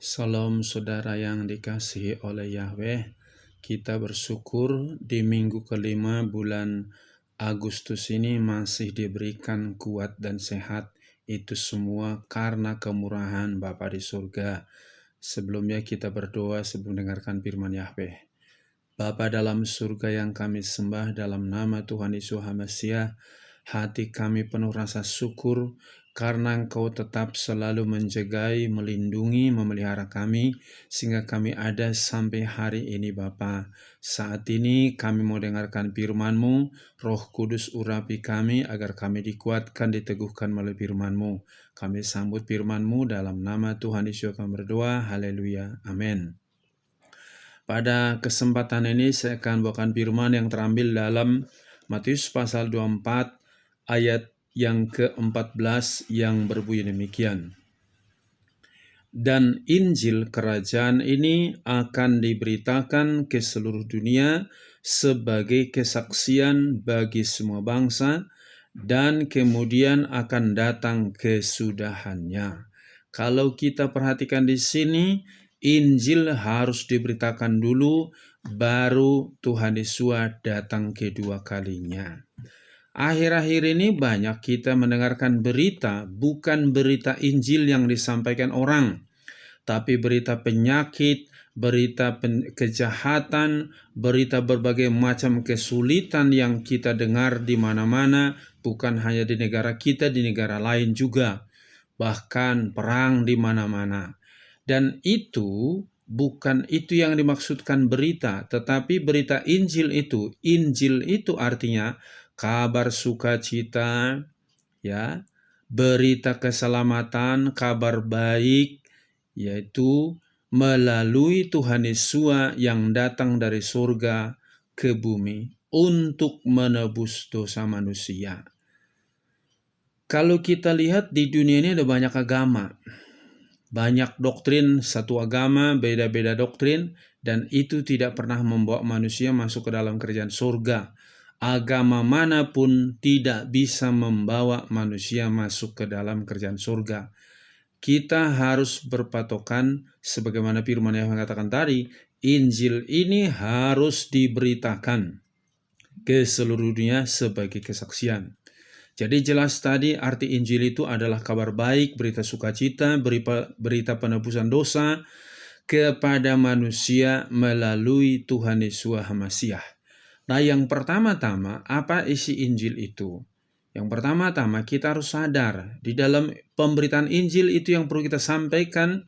Salam saudara yang dikasihi oleh Yahweh. Kita bersyukur di minggu kelima bulan Agustus ini masih diberikan kuat dan sehat. Itu semua karena kemurahan Bapa di surga. Sebelumnya kita berdoa sebelum mendengarkan firman Yahweh. Bapa dalam surga yang kami sembah dalam nama Tuhan Yesus HaMasiah, hati kami penuh rasa syukur karena Engkau tetap selalu menjagai, melindungi, memelihara kami, sehingga kami ada sampai hari ini Bapa. Saat ini kami mau dengarkan firman-Mu, Roh Kudus urapi kami agar kami dikuatkan, diteguhkan melalui firman-Mu. Kami sambut firman-Mu dalam nama Tuhan Yesus kami berdoa, haleluya, amin. Pada kesempatan ini saya akan bawakan firman yang terambil dalam Matius pasal 24 ayat yang ke-14 yang berbunyi demikian. Dan Injil kerajaan ini akan diberitakan ke seluruh dunia sebagai kesaksian bagi semua bangsa dan kemudian akan datang kesudahannya. Kalau kita perhatikan di sini, Injil harus diberitakan dulu, baru Tuhan Yesus datang kedua kalinya. Akhir-akhir ini banyak kita mendengarkan berita, bukan berita Injil yang disampaikan orang, tapi berita penyakit, berita kejahatan, berita berbagai macam kesulitan yang kita dengar di mana-mana, bukan hanya di negara kita, di negara lain juga. Bahkan perang di mana-mana. Dan itu bukan itu yang dimaksudkan berita, tetapi berita Injil itu. Injil itu artinya kabar sukacita, ya, berita keselamatan, kabar baik, yaitu melalui Tuhan Yesus yang datang dari surga ke bumi untuk menebus dosa manusia. Kalau kita lihat di dunia ini ada banyak agama. Banyak doktrin, satu agama, beda-beda doktrin, dan itu tidak pernah membawa manusia masuk ke dalam kerajaan surga. Agama manapun tidak bisa membawa manusia masuk ke dalam kerajaan surga. Kita harus berpatokan sebagaimana firman yang mengatakan tadi, Injil ini harus diberitakan ke seluruh dunia sebagai kesaksian. Jadi jelas tadi arti Injil itu adalah kabar baik, berita sukacita, berita penebusan dosa kepada manusia melalui Tuhan Yesus HaMasiah. Nah, yang pertama-tama apa isi Injil itu? Yang pertama-tama kita harus sadar di dalam pemberitaan Injil itu yang perlu kita sampaikan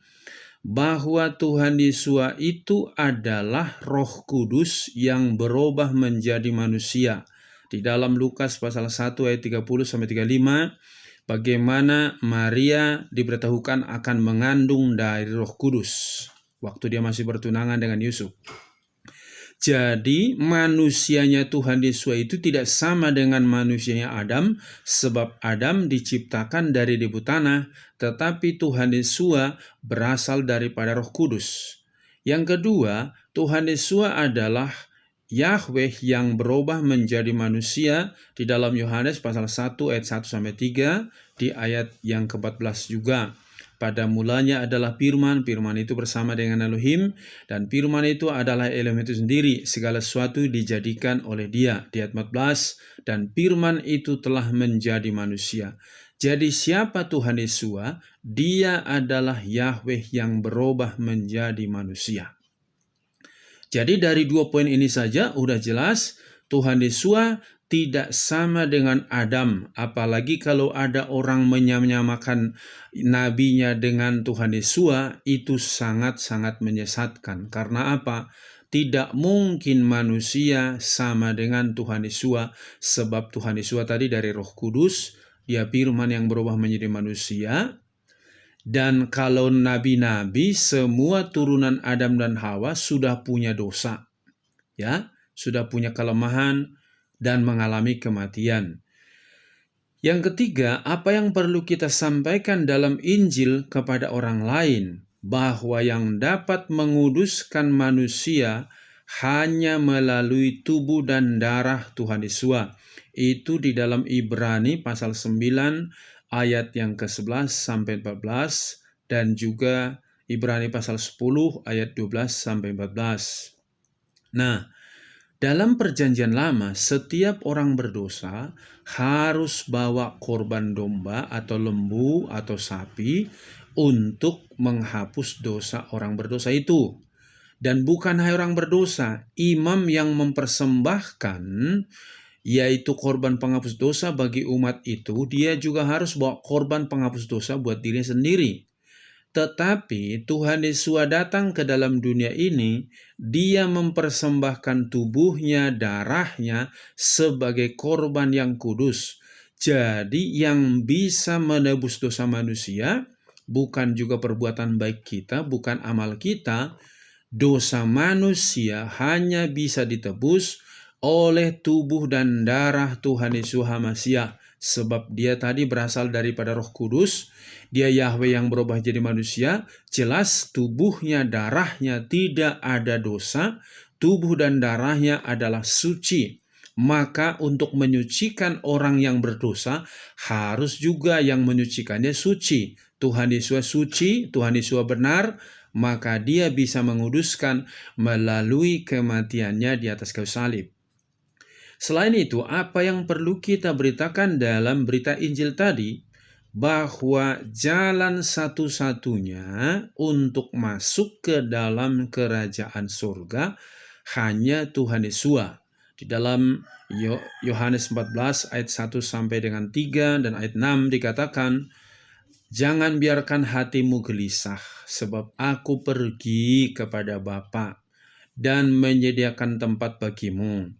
bahwa Tuhan Yesus itu adalah Roh Kudus yang berubah menjadi manusia. Di dalam Lukas pasal 1 ayat 30-35, bagaimana Maria diberitahukan akan mengandung dari Roh Kudus waktu dia masih bertunangan dengan Yusuf. Jadi manusianya Tuhan Yesus itu tidak sama dengan manusianya Adam, sebab Adam diciptakan dari debu tanah, tetapi Tuhan Yesus berasal daripada Roh Kudus. Yang kedua, Tuhan Yesus adalah Yahweh yang berubah menjadi manusia di dalam Yohanes pasal 1 ayat 1-3 di ayat yang ke-14 juga. Pada mulanya adalah firman, firman itu bersama dengan Elohim, dan firman itu adalah Elohim itu sendiri, segala sesuatu dijadikan oleh dia. Di ayat 14, dan firman itu telah menjadi manusia. Jadi siapa Tuhan Yesus? Dia adalah Yahweh yang berubah menjadi manusia. Jadi dari dua poin ini saja udah jelas Tuhan Yesus tidak sama dengan Adam. Apalagi kalau ada orang menyamakan nabinya dengan Tuhan Yesus, itu sangat-sangat menyesatkan. Karena apa? Tidak mungkin manusia sama dengan Tuhan Yesus, sebab Tuhan Yesus tadi dari Roh Kudus, dia firman yang berubah menjadi manusia. Dan kalau nabi-nabi, semua turunan Adam dan Hawa sudah punya dosa, ya, sudah punya kelemahan dan mengalami kematian. Yang ketiga, apa yang perlu kita sampaikan dalam Injil kepada orang lain, bahwa yang dapat menguduskan manusia hanya melalui tubuh dan darah Tuhan Yesus. Itu di dalam Ibrani pasal 9 ayat yang ke-11-14 dan juga Ibrani pasal 10 ayat 12 sampai 14. Nah, dalam perjanjian lama, setiap orang berdosa harus bawa korban domba atau lembu atau sapi untuk menghapus dosa orang berdosa itu. Dan bukan hanya orang berdosa, imam yang mempersembahkan, yaitu korban penghapus dosa bagi umat itu, dia juga harus bawa korban penghapus dosa buat dirinya sendiri. Tetapi Tuhan Yesus datang ke dalam dunia ini, dia mempersembahkan tubuhnya, darahnya sebagai korban yang kudus. Jadi yang bisa menebus dosa manusia bukan juga perbuatan baik kita, bukan amal kita. Dosa manusia hanya bisa ditebus oleh tubuh dan darah Tuhan Yesus HaMasiah. Sebab dia tadi berasal daripada Roh Kudus, dia Yahweh yang berubah jadi manusia, jelas tubuhnya, darahnya tidak ada dosa, tubuh dan darahnya adalah suci. Maka untuk menyucikan orang yang berdosa, harus juga yang menyucikannya suci. Tuhan Yesus suci, Tuhan Yesus benar, maka dia bisa menguduskan melalui kematiannya di atas kayu salib. Selain itu, apa yang perlu kita beritakan dalam berita Injil tadi, bahwa jalan satu-satunya untuk masuk ke dalam kerajaan surga hanya Tuhan Yesus. Di dalam Yohanes 14 ayat 1 sampai dengan 3 dan ayat 6 dikatakan, "Jangan biarkan hatimu gelisah, sebab aku pergi kepada Bapa dan menyediakan tempat bagimu.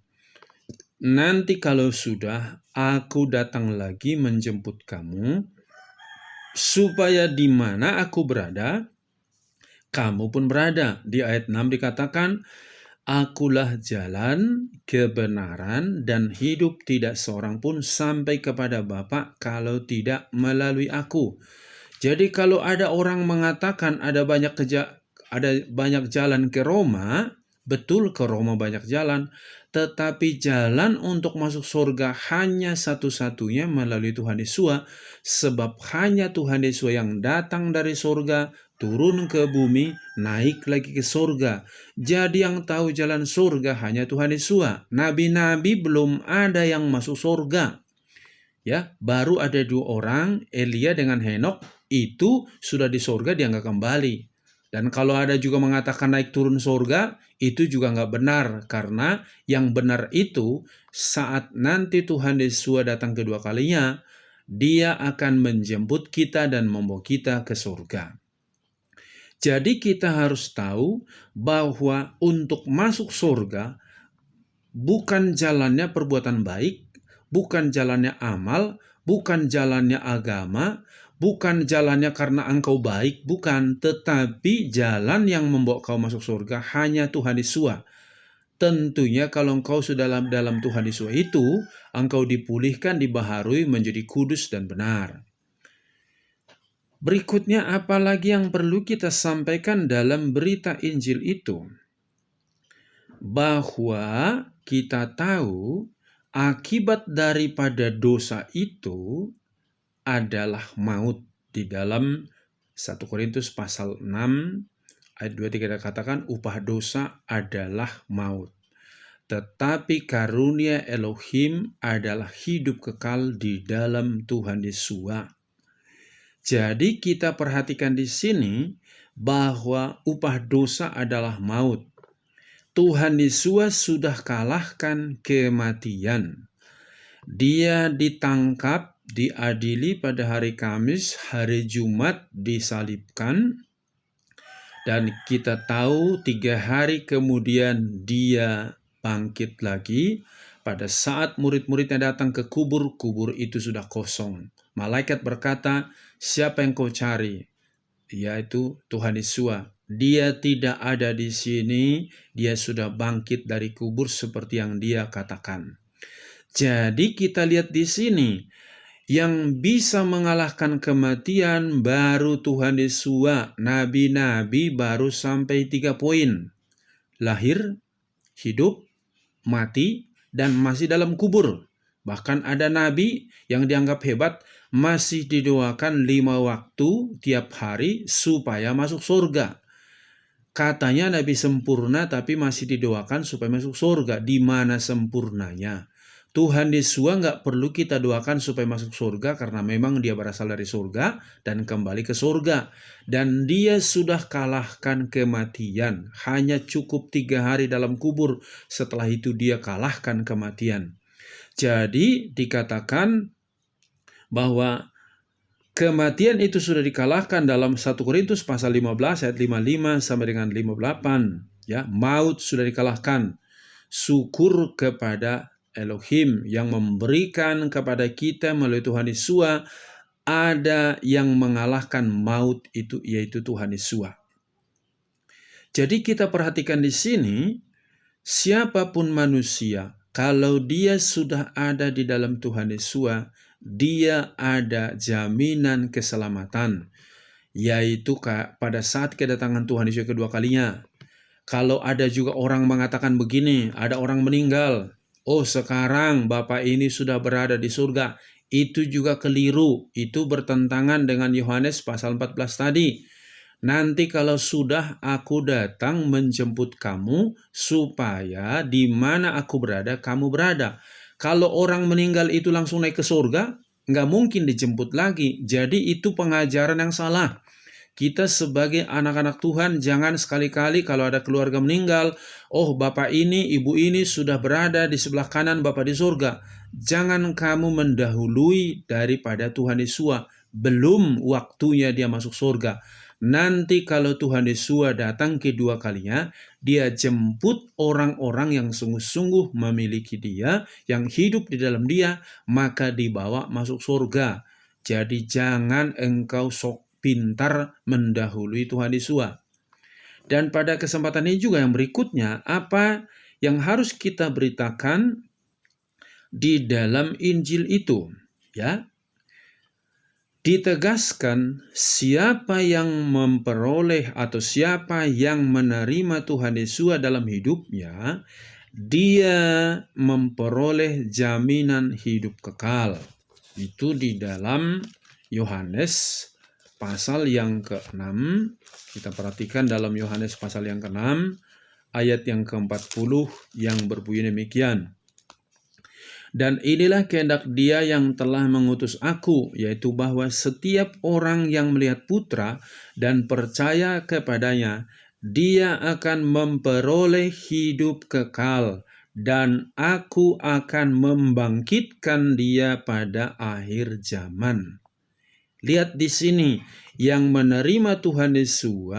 Nanti kalau sudah, aku datang lagi menjemput kamu, supaya di mana aku berada, kamu pun berada." Di ayat 6 dikatakan, "Akulah jalan, kebenaran, dan hidup, tidak seorang pun sampai kepada Bapa kalau tidak melalui aku." Jadi kalau ada orang mengatakan ada banyak jalan ke Roma, betul ke Roma banyak jalan, tetapi jalan untuk masuk surga hanya satu-satunya melalui Tuhan Yesus, sebab hanya Tuhan Yesus yang datang dari surga, turun ke bumi, naik lagi ke surga. Jadi yang tahu jalan surga hanya Tuhan Yesus. Nabi-nabi belum ada yang masuk surga. Ya, baru ada 2 orang, Elia dengan Henok, itu sudah di surga, dia nggak kembali. Dan kalau ada juga mengatakan naik turun surga, itu juga nggak benar. Karena yang benar itu saat nanti Tuhan Yesus datang kedua kalinya, dia akan menjemput kita dan membawa kita ke surga. Jadi kita harus tahu bahwa untuk masuk surga, bukan jalannya perbuatan baik, bukan jalannya amal, bukan jalannya agama, bukan jalannya karena engkau baik, bukan, tetapi jalan yang membawa kau masuk surga hanya Tuhan Yesus. Tentunya kalau engkau sudah dalam Tuhan Yesus itu, engkau dipulihkan, dibaharui menjadi kudus dan benar. Berikutnya, apalagi yang perlu kita sampaikan dalam berita Injil itu? Bahwa kita tahu akibat daripada dosa itu adalah maut. Di dalam 1 Korintus pasal 6 ayat 23 katakan, upah dosa adalah maut. Tetapi karunia Elohim adalah hidup kekal di dalam Tuhan Yesus. Jadi kita perhatikan di sini bahwa upah dosa adalah maut. Tuhan Yesus sudah kalahkan kematian. Dia ditangkap, diadili pada hari Kamis, hari Jumat disalibkan, dan kita tahu 3 hari kemudian dia bangkit lagi. Pada saat murid-muridnya datang ke kubur, kubur itu sudah kosong. Malaikat berkata, "Siapa yang kau cari?" Yaitu Tuhan Yesus. Dia tidak ada di sini, dia sudah bangkit dari kubur seperti yang dia katakan. Jadi kita lihat di sini, yang bisa mengalahkan kematian baru Tuhan Yesus. Nabi-nabi baru sampai 3 poin. Lahir, hidup, mati, dan masih dalam kubur. Bahkan ada nabi yang dianggap hebat, masih didoakan 5 waktu tiap hari supaya masuk surga. Katanya Nabi sempurna tapi masih didoakan supaya masuk surga. Di mana sempurnanya? Tuhan Yesus nggak perlu kita doakan supaya masuk surga karena memang dia berasal dari surga dan kembali ke surga. Dan dia sudah kalahkan kematian. Hanya cukup 3 hari dalam kubur. Setelah itu dia kalahkan kematian. Jadi dikatakan bahwa kematian itu sudah dikalahkan dalam 1 Korintus pasal 15 ayat 55 sampai dengan 58. Ya, maut sudah dikalahkan. Syukur kepada Elohim yang memberikan kepada kita melalui Tuhan Yesus ada yang mengalahkan maut itu, yaitu Tuhan Yesus. Jadi kita perhatikan di sini, siapapun manusia, kalau dia sudah ada di dalam Tuhan Yesus, dia ada jaminan keselamatan, yaitu pada saat kedatangan Tuhan Yesus kedua kalinya. Kalau ada juga orang mengatakan begini, ada orang meninggal, oh sekarang Bapak ini sudah berada di surga, itu juga keliru, itu bertentangan dengan Yohanes pasal 14 tadi. Nanti kalau sudah aku datang menjemput kamu, supaya di mana aku berada, kamu berada. Kalau orang meninggal itu langsung naik ke surga, nggak mungkin dijemput lagi. Jadi itu pengajaran yang salah. Kita sebagai anak-anak Tuhan jangan sekali-kali kalau ada keluarga meninggal, oh Bapak ini, Ibu ini sudah berada di sebelah kanan Bapak di surga. Jangan kamu mendahului daripada Tuhan Yesus. Belum waktunya dia masuk surga. Nanti kalau Tuhan Yesus datang kedua kalinya, dia jemput orang-orang yang sungguh-sungguh memiliki dia, yang hidup di dalam dia, maka dibawa masuk surga. Jadi jangan engkau sok pintar mendahului Tuhan Yesus. Dan pada kesempatan ini juga yang berikutnya, apa yang harus kita beritakan di dalam Injil itu? Ya, ditegaskan siapa yang memperoleh atau siapa yang menerima Tuhan Yesus dalam hidupnya, dia memperoleh jaminan hidup kekal. Itu di dalam Yohanes pasal yang ke-6, kita perhatikan dalam Yohanes pasal yang ke-6, ayat yang ke-40 yang berbunyi demikian. Dan inilah kehendak Dia yang telah mengutus aku, yaitu bahwa setiap orang yang melihat Putra dan percaya kepadanya, dia akan memperoleh hidup kekal, dan aku akan membangkitkan dia pada akhir zaman. Lihat di sini, yang menerima Tuhan Yesus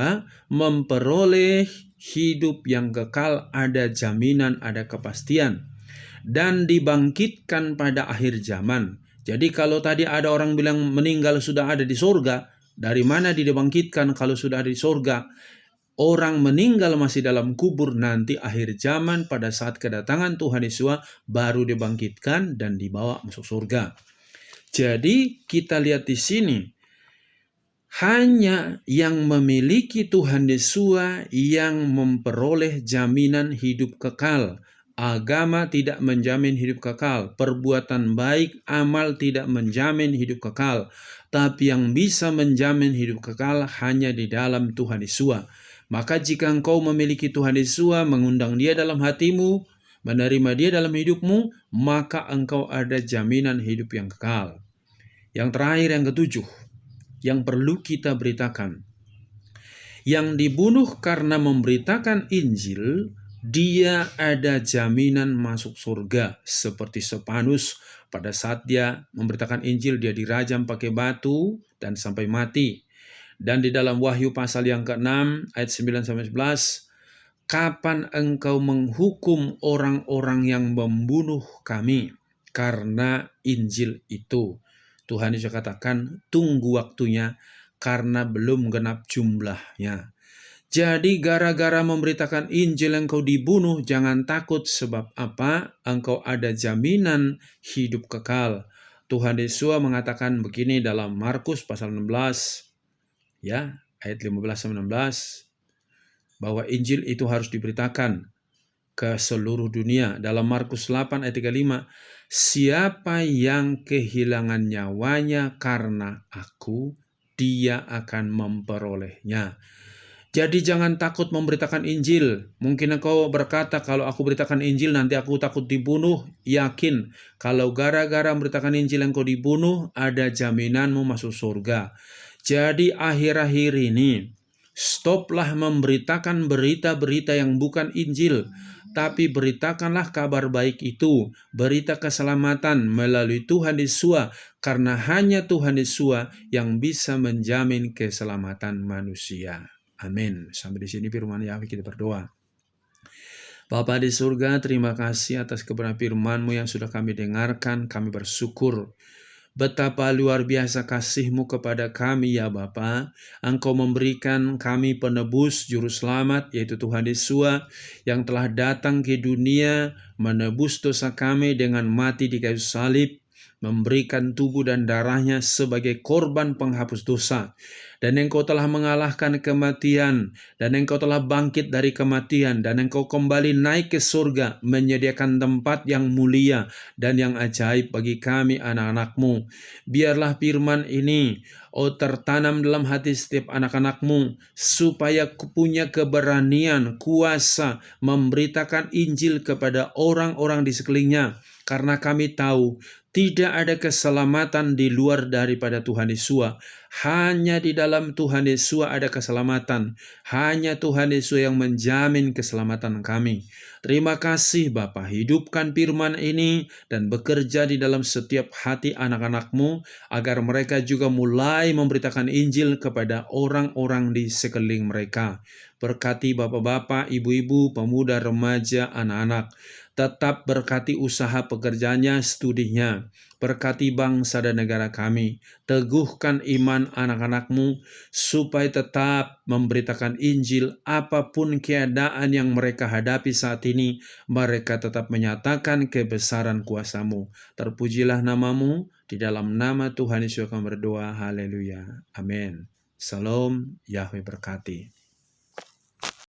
memperoleh hidup yang kekal, ada jaminan, ada kepastian, dan dibangkitkan pada akhir zaman. Jadi kalau tadi ada orang bilang meninggal sudah ada di surga, dari mana dia dibangkitkan kalau sudah ada di surga? Orang meninggal masih dalam kubur, nanti akhir zaman pada saat kedatangan Tuhan Yesus baru dibangkitkan dan dibawa masuk surga. Jadi kita lihat di sini, hanya yang memiliki Tuhan Yesus yang memperoleh jaminan hidup kekal. Agama tidak menjamin hidup kekal. Perbuatan baik, amal tidak menjamin hidup kekal. Tapi yang bisa menjamin hidup kekal hanya di dalam Tuhan Yesus. Maka jika engkau memiliki Tuhan Yesus, mengundang dia dalam hatimu, menerima dia dalam hidupmu, maka engkau ada jaminan hidup yang kekal. Yang terakhir, yang ketujuh, yang perlu kita beritakan. Yang dibunuh karena memberitakan Injil, dia ada jaminan masuk surga. Seperti Stefanus, pada saat dia memberitakan Injil, dia dirajam pakai batu dan sampai mati. Dan di dalam Wahyu pasal yang ke-6 ayat 9-11, kapan engkau menghukum orang-orang yang membunuh kami karena Injil itu? Tuhan Yesus katakan, tunggu waktunya karena belum genap jumlahnya. Jadi gara-gara memberitakan Injil engkau dibunuh, jangan takut. Sebab apa? Engkau ada jaminan hidup kekal. Tuhan Yesus mengatakan begini dalam Markus pasal 16, ayat 15-16, bahwa Injil itu harus diberitakan. ke seluruh dunia. Dalam Markus 8 ayat 35, siapa yang kehilangan nyawanya karena aku, dia akan memperolehnya. Jadi jangan takut memberitakan Injil. Mungkin engkau berkata, kalau aku beritakan Injil nanti aku takut dibunuh. Yakin, kalau gara-gara memberitakan Injil engkau dibunuh, ada jaminanmu masuk surga. Jadi akhir-akhir ini, stoplah memberitakan berita-berita yang bukan Injil. Tapi beritakanlah kabar baik itu, berita keselamatan melalui Tuhan Yesus, karena hanya Tuhan Yesus yang bisa menjamin keselamatan manusia. Amin. Sampai di sini firman Yahweh, kita berdoa. Bapa di surga, terima kasih atas kebenaran firman-Mu yang sudah kami dengarkan. Kami bersyukur betapa luar biasa kasih-Mu kepada kami ya Bapa. Engkau memberikan kami penebus juru selamat, yaitu Tuhan Yesus, yang telah datang ke dunia menebus dosa kami dengan mati di kayu salib, memberikan tubuh dan darahnya sebagai korban penghapus dosa. Dan Engkau telah mengalahkan kematian, dan Engkau telah bangkit dari kematian, dan Engkau kembali naik ke surga, menyediakan tempat yang mulia dan yang ajaib bagi kami anak-anak-Mu. Biarlah firman ini tertanam dalam hati setiap anak-anak-Mu, supaya punya keberanian, kuasa memberitakan Injil kepada orang-orang di sekelilingnya. Karena kami tahu tidak ada keselamatan di luar daripada Tuhan Yesus. Hanya di dalam Tuhan Yesus ada keselamatan. Hanya Tuhan Yesus yang menjamin keselamatan kami. Terima kasih Bapa, hidupkan firman ini dan bekerja di dalam setiap hati anak-anak-Mu, agar mereka juga mulai memberitakan Injil kepada orang-orang di sekeliling mereka. Berkati bapak-bapak, ibu-ibu, pemuda, remaja, anak-anak. Tetap berkati usaha pekerjaannya, studinya. Berkati bangsa dan negara kami. Teguhkan iman anak-anak-Mu supaya tetap memberitakan Injil apapun keadaan yang mereka hadapi saat ini. Mereka tetap menyatakan kebesaran kuasa-Mu. Terpujilah nama-Mu. Di dalam nama Tuhan Yesus kami berdoa. Haleluya. Amin. Salam. Yahweh berkati.